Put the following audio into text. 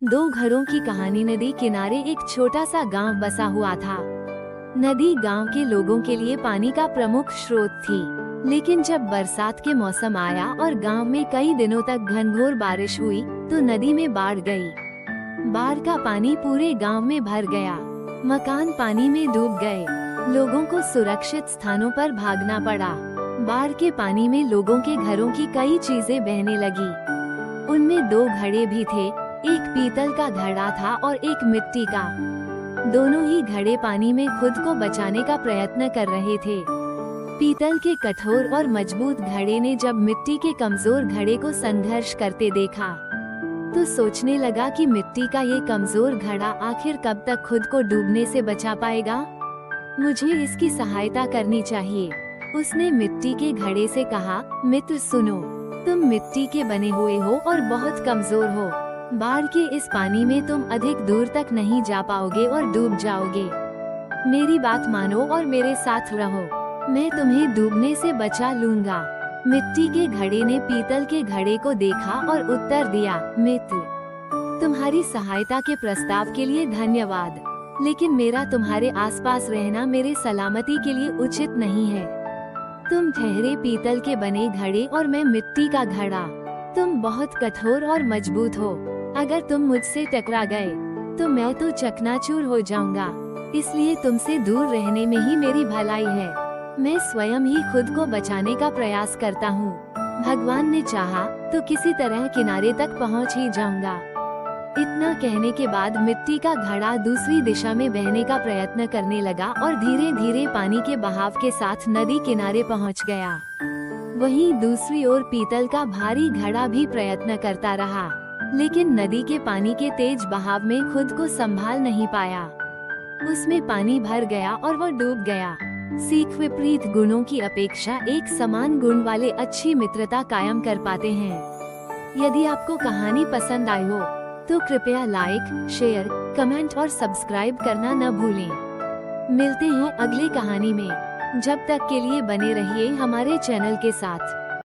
दो घरों की कहानी। नदी किनारे एक छोटा सा गांव बसा हुआ था। नदी गांव के लोगों के लिए पानी का प्रमुख स्रोत थी, लेकिन जब बरसात के मौसम आया और गांव में कई दिनों तक घनघोर बारिश हुई तो नदी में बाढ़ गई। बाढ़ का पानी पूरे गांव में भर गया। मकान पानी में डूब गए। लोगों को सुरक्षित स्थानों पर भागना पड़ा। बाढ़ के पानी में लोगों के घरों की कई चीजें बहने लगी। उनमें दो घड़े भी थे, एक पीतल का घड़ा था और एक मिट्टी का। दोनों ही घड़े पानी में खुद को बचाने का प्रयत्न कर रहे थे। पीतल के कठोर और मजबूत घड़े ने जब मिट्टी के कमजोर घड़े को संघर्ष करते देखा तो सोचने लगा कि मिट्टी का ये कमजोर घड़ा आखिर कब तक खुद को डूबने से बचा पाएगा। मुझे इसकी सहायता करनी चाहिए। उसने मिट्टी के घड़े से कहा, मित्र सुनो, तुम मिट्टी के बने हुए हो और बहुत कमजोर हो। बाढ़ के इस पानी में तुम अधिक दूर तक नहीं जा पाओगे और डूब जाओगे। मेरी बात मानो और मेरे साथ रहो। मैं तुम्हें डूबने से बचा लूंगा। मिट्टी के घड़े ने पीतल के घड़े को देखा और उत्तर दिया, मित्र, तुम्हारी सहायता के प्रस्ताव के लिए धन्यवाद, लेकिन मेरा तुम्हारे आसपास रहना मेरे सलामती के लिए उचित नहीं है। तुम ठहरे पीतल के बने घड़े और मैं मिट्टी का घड़ा। तुम बहुत कठोर और मजबूत हो। अगर तुम मुझसे टकरा गए तो मैं तो चकनाचूर हो जाऊंगा। इसलिए तुमसे दूर रहने में ही मेरी भलाई है। मैं स्वयं ही खुद को बचाने का प्रयास करता हूँ। भगवान ने चाहा तो किसी तरह किनारे तक पहुँच ही जाऊंगा। इतना कहने के बाद मिट्टी का घड़ा दूसरी दिशा में बहने का प्रयत्न करने लगा और धीरे धीरे पानी के बहाव के साथ नदी किनारे पहुंच गया। वहीं दूसरी ओर पीतल का भारी घड़ा भी प्रयत्न करता रहा, लेकिन नदी के पानी के तेज बहाव में खुद को संभाल नहीं पाया। उसमें पानी भर गया और वो डूब गया। सीख विपरीत गुणों की अपेक्षा एक समान गुण वाले अच्छी मित्रता कायम कर पाते हैं। यदि आपको कहानी पसंद आई हो तो कृपया लाइक, शेयर, कमेंट और सब्सक्राइब करना न भूलें। मिलते हैं अगली कहानी में। जब तक के लिए बने रहिए हमारे चैनल के साथ।